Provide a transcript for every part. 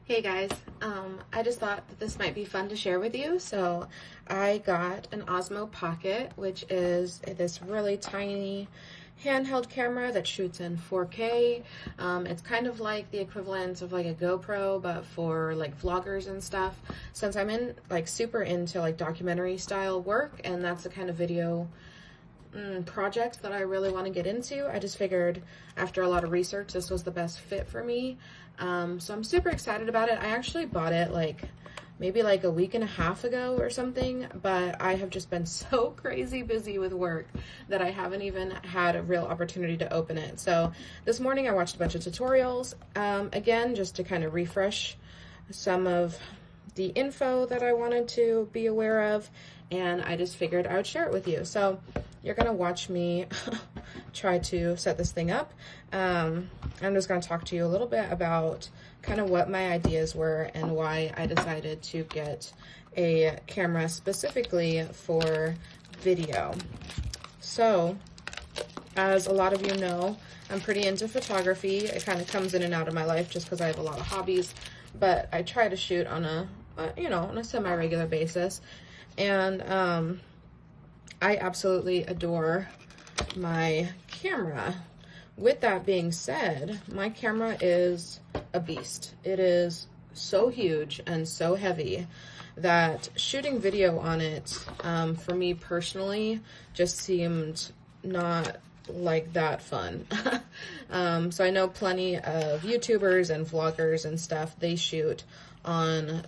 Hey guys, I just thought that this might be fun to share with you. So I got an Osmo Pocket, which is this really tiny handheld camera that shoots in 4K. It's kind of like the equivalent of like a GoPro, but for like vloggers and stuff. Since I'm super into like documentary style work, and that's the kind of video project that I really want to get into. I just figured after a lot of research, this was the best fit for me. So I'm super excited about it. I actually bought it maybe a week and a half ago or something, but I have just been so crazy busy with work that I haven't even had a real opportunity to open it. So this morning I watched a bunch of tutorials, again, just to kind of refresh some of the info that I wanted to be aware of, and I just figured I would share it with you. So you're gonna watch me try to set this thing up. I'm just gonna talk to you a little bit about kind of what my ideas were and why I decided to get a camera specifically for video. So, as a lot of you know, I'm pretty into photography. It kind of comes in and out of my life just because I have a lot of hobbies, but I try to shoot on a semi-regular basis. And I absolutely adore my camera. With that being said, my camera is a beast. It is so huge and so heavy that shooting video on it, for me personally, just seemed not like that fun. So I know plenty of YouTubers and vloggers and stuff, they shoot on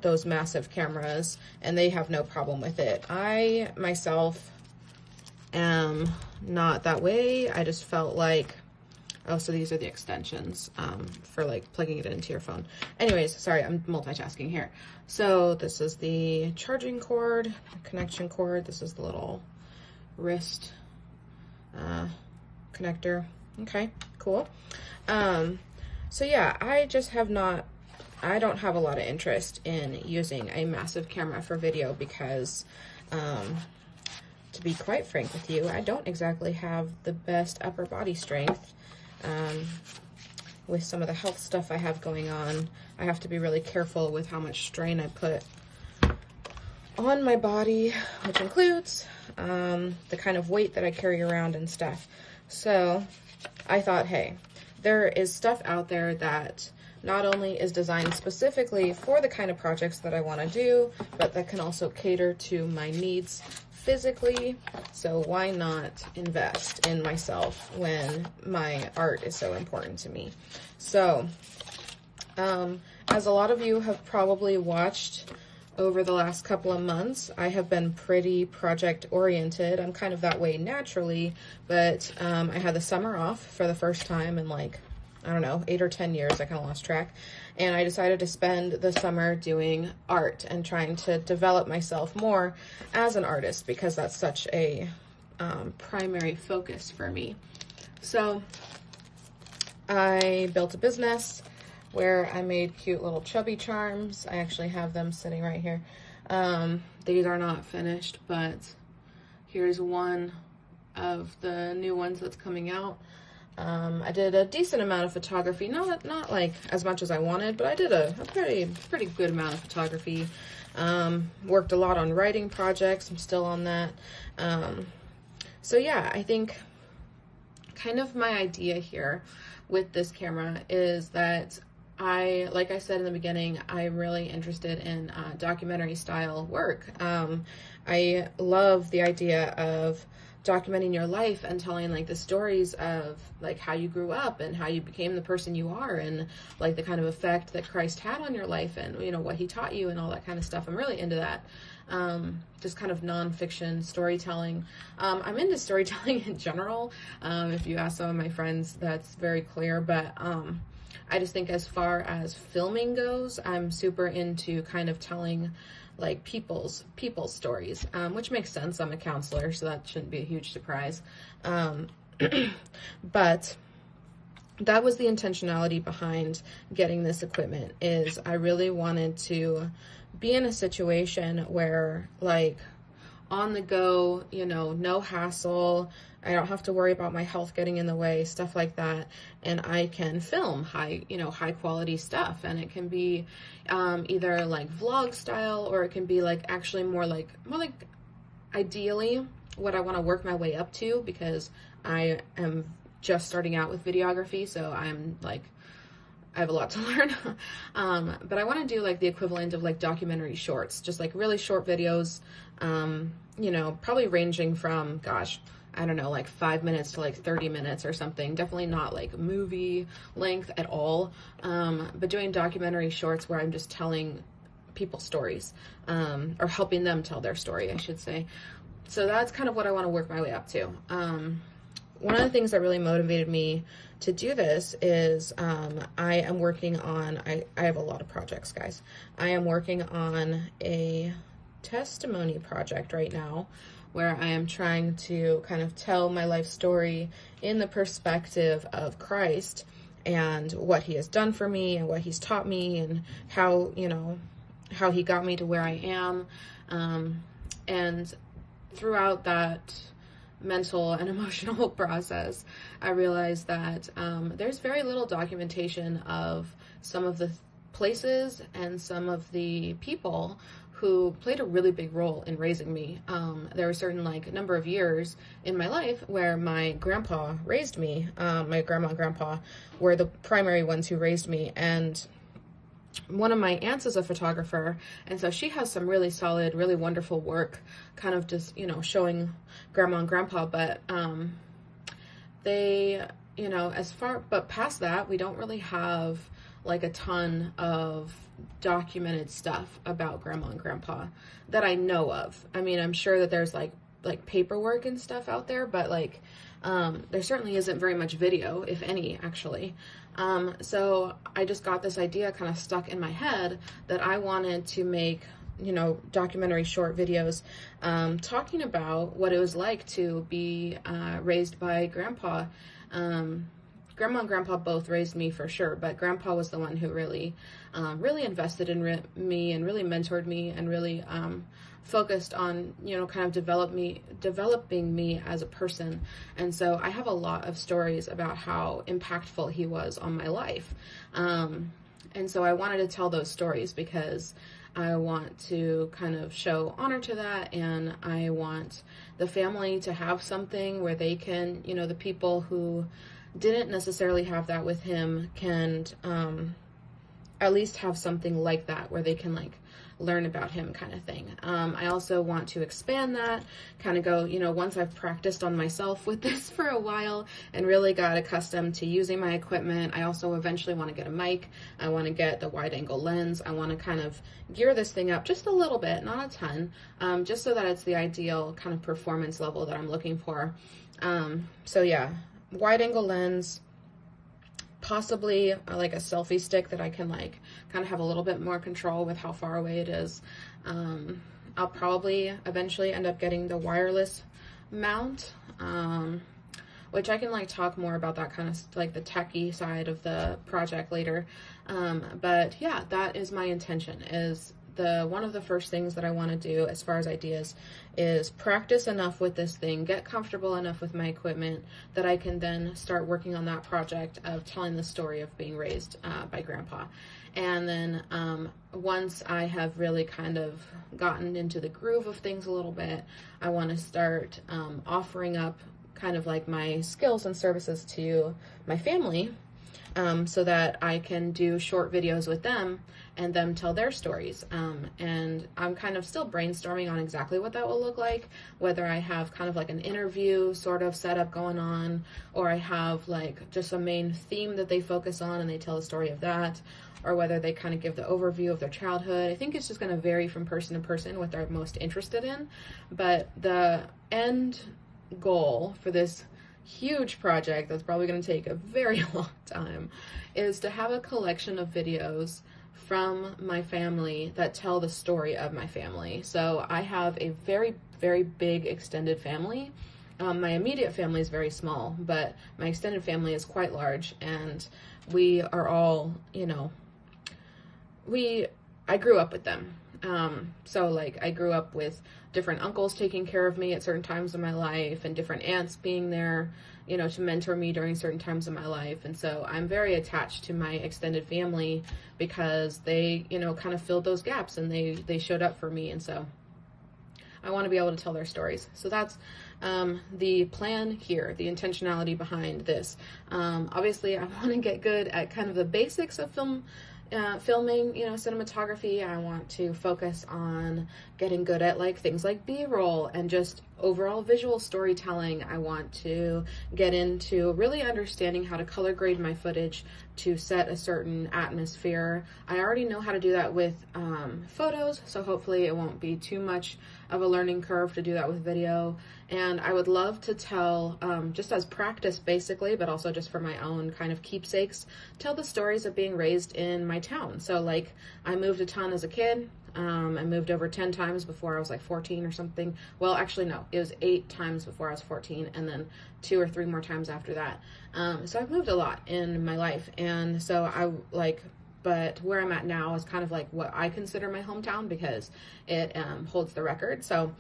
those massive cameras and they have no problem with it. I myself am not that way. I just felt like, oh, so these are the extensions for plugging it into your phone. Anyways, sorry, I'm multitasking here. So this is the charging cord, connection cord. This is the little wrist connector. Okay, cool. So yeah, I don't have a lot of interest in using a massive camera for video because, to be quite frank with you, I don't exactly have the best upper body strength. With some of the health stuff I have going on, I have to be really careful with how much strain I put on my body, which includes the kind of weight that I carry around and stuff. So I thought, hey, there is stuff out there that not only is designed specifically for the kind of projects that I want to do, but that can also cater to my needs physically. So why not invest in myself when my art is so important to me? So, as a lot of you have probably watched over the last couple of months, I have been pretty project oriented. I'm kind of that way naturally, but I had the summer off for the first time in I don't know, 8 or 10 years, I kind of lost track. And I decided to spend the summer doing art and trying to develop myself more as an artist because that's such a primary focus for me. So I built a business where I made cute little chubby charms. I actually have them sitting right here. These are not finished, but here's one of the new ones that's coming out. I did a decent amount of photography, not like as much as I wanted, but I did a pretty good amount of photography. Worked a lot on writing projects. I'm still on that. So yeah, I think kind of my idea here with this camera is that like I said in the beginning, I'm really interested in documentary style work. I love the idea of documenting your life and telling the stories of how you grew up and how you became the person you are and the kind of effect that Christ had on your life and what he taught you and all that kind of stuff. I'm really into that. Just kind of nonfiction storytelling. I'm into storytelling in general. If you ask some of my friends, that's very clear, but I just think as far as filming goes, I'm super into kind of telling people's stories, which makes sense. I'm a counselor, so that shouldn't be a huge surprise. But that was the intentionality behind getting this equipment, is I really wanted to be in a situation where on the go, you know, no hassle. I don't have to worry about my health getting in the way, stuff like that. And I can film high quality stuff. And it can be either like vlog style, or it can be like actually more like ideally what I want to work my way up to, because I am just starting out with videography. So I'm like, I have a lot to learn. But I want to do like the equivalent of like documentary shorts, just like really short videos, you know, probably ranging from, gosh, I don't know, like 5 minutes to like 30 minutes or something. Definitely not like movie length at all. But doing documentary shorts where I'm just telling people stories, or helping them tell their story, I should say. So that's kind of what I want to work my way up to. One of the things that really motivated me to do this is I am working on, I have a lot of projects, guys. I am working on a testimony project right now, where I am trying to kind of tell my life story in the perspective of Christ and what he has done for me and what he's taught me and how, you know, how he got me to where I am. And throughout that mental and emotional process, I realized that there's very little documentation of some of the places and some of the people who played a really big role in raising me. There were certain like number of years in my life where my grandpa raised me. My grandma and grandpa were the primary ones who raised me, and one of my aunts is a photographer, and so she has some really solid, really wonderful work, kind of just, you know, showing grandma and grandpa, but they, you know, but past that, we don't really have like a ton of documented stuff about grandma and grandpa that I know of. I mean, I'm sure that there's like paperwork and stuff out there, but like there certainly isn't very much video, if any, actually. So I just got this idea kind of stuck in my head that I wanted to make, you know, documentary short videos talking about what it was like to be raised by grandpa. Grandma and grandpa both raised me for sure, but grandpa was the one who really invested in me and really mentored me and really focused on, you know, kind of developing me as a person. And so I have a lot of stories about how impactful he was on my life. And so I wanted to tell those stories because I want to kind of show honor to that, and I want the family to have something where they can, you know, the people who didn't necessarily have that with him can at least have something like that where they can like learn about him, kind of thing. I also want to expand that, kind of go, you know, once I've practiced on myself with this for a while and really got accustomed to using my equipment, I also eventually want to get a mic. I want to get the wide angle lens. I want to kind of gear this thing up just a little bit, not a ton, just so that it's the ideal kind of performance level that I'm looking for. So yeah, wide angle lens, possibly like a selfie stick that I can like kind of have a little bit more control with how far away it is. I'll probably eventually end up getting the wireless mount, which I can like talk more about that kind of like the techie side of the project later. But yeah, that is my intention, is one of the first things that I want to do as far as ideas is practice enough with this thing, get comfortable enough with my equipment that I can then start working on that project of telling the story of being raised by grandpa. And then once I have really kind of gotten into the groove of things a little bit, I want to start offering up kind of like my skills and services to my family, so that I can do short videos with them and them tell their stories. And I'm kind of still brainstorming on exactly what that will look like, whether I have kind of like an interview sort of setup going on, or I have like just a main theme that they focus on and they tell the story of that, or whether they kind of give the overview of their childhood. I think it's just going to vary from person to person what they're most interested in. But the end goal for this huge project that's probably going to take a very long time is to have a collection of videos from my family that tell the story of my family. So I have a very, very big extended family. My immediate family is very small, but my extended family is quite large, and we are all, you know, I grew up with them. So like I grew up with different uncles taking care of me at certain times of my life and different aunts being there, you know, to mentor me during certain times of my life. And so I'm very attached to my extended family because they, you know, kind of filled those gaps and they showed up for me. And so I want to be able to tell their stories. So that's the plan here, the intentionality behind this. Obviously, I want to get good at kind of the basics of filming, you know, cinematography. I want to focus on getting good at like things like B-roll and just overall visual storytelling. I want to get into really understanding how to color grade my footage to set a certain atmosphere. I already know how to do that with photos, so hopefully it won't be too much of a learning curve to do that with video. And I would love to tell, just as practice basically, but also just for my own kind of keepsakes, tell the stories of being raised in my town. So like I moved a ton as a kid. I moved over 10 times before I was like 14 or something. Well, actually, no, it was 8 times before I was 14 and then 2 or 3 more times after that. So I've moved a lot in my life. And so but where I'm at now is kind of like what I consider my hometown because it holds the record. So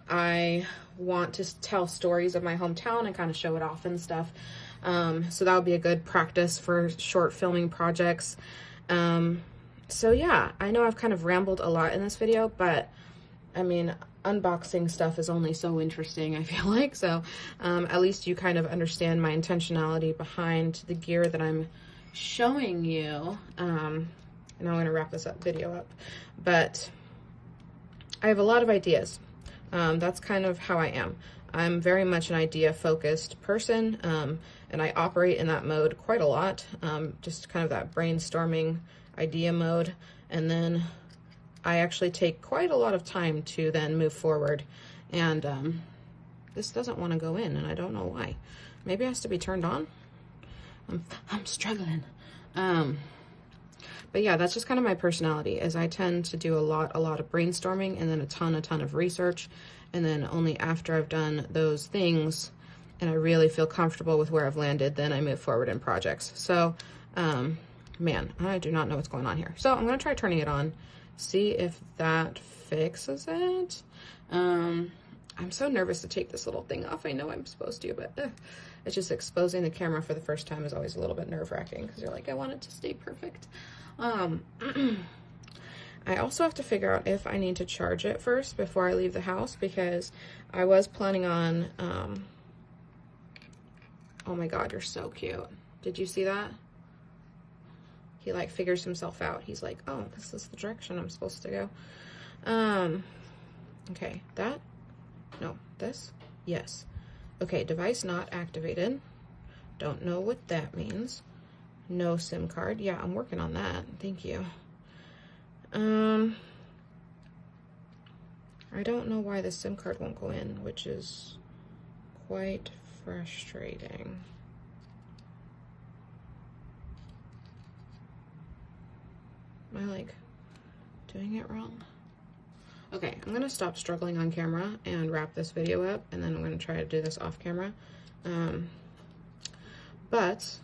I want to tell stories of my hometown and kind of show it off and stuff. So that would be a good practice for short filming projects. So yeah, I know I've kind of rambled a lot in this video, but I mean, unboxing stuff is only so interesting, I feel like. So at least you kind of understand my intentionality behind the gear that I'm showing you. And I'm going to wrap this video up, but I have a lot of ideas. That's kind of how I am. I'm very much an idea focused person, and I operate in that mode quite a lot, just kind of that brainstorming idea mode. And then I actually take quite a lot of time to then move forward. And this doesn't want to go in, and I don't know why. Maybe it has to be turned on. I'm struggling. But yeah, that's just kind of my personality, is I tend to do a lot of brainstorming and then a ton of research. And then only after I've done those things and I really feel comfortable with where I've landed, then I move forward in projects. So, man, I do not know what's going on here. So I'm going to try turning it on, see if that fixes it. I'm so nervous to take this little thing off. I know I'm supposed to, but it's just exposing the camera for the first time is always a little bit nerve-wracking because you're like, I want it to stay perfect. I also have to figure out if I need to charge it first before I leave the house, because I was planning on, oh my God, you're so cute. Did you see that? He like figures himself out. He's like, oh, this is the direction I'm supposed to go. Okay, that, no, this, yes. Okay, device not activated. Don't know what that means. No SIM card. Yeah, I'm working on that. Thank you. I don't know why the SIM card won't go in, which is quite frustrating. Am I like doing it wrong? Okay, I'm gonna stop struggling on camera and wrap this video up, and then I'm gonna try to do this off camera. But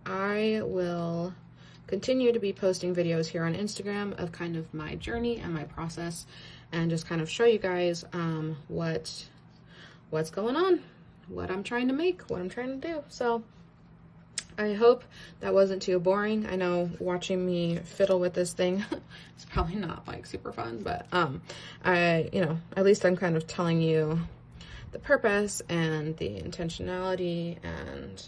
I will continue to be posting videos here on Instagram of kind of my journey and my process, and just kind of show you guys what's going on, what I'm trying to make, what I'm trying to do. So I hope that wasn't too boring. I know watching me fiddle with this thing is probably not like super fun, but you know, at least I'm kind of telling you the purpose and the intentionality and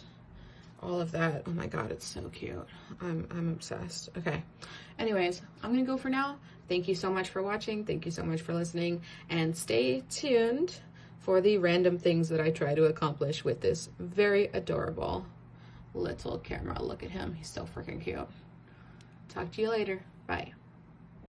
all of that. Oh my God, it's so cute. I'm obsessed. Okay. Anyways, I'm gonna go for now. Thank you so much for watching. Thank you so much for listening, and stay tuned for the random things that I try to accomplish with this very adorable little camera. Look at him. He's so freaking cute. Talk to you later. Bye.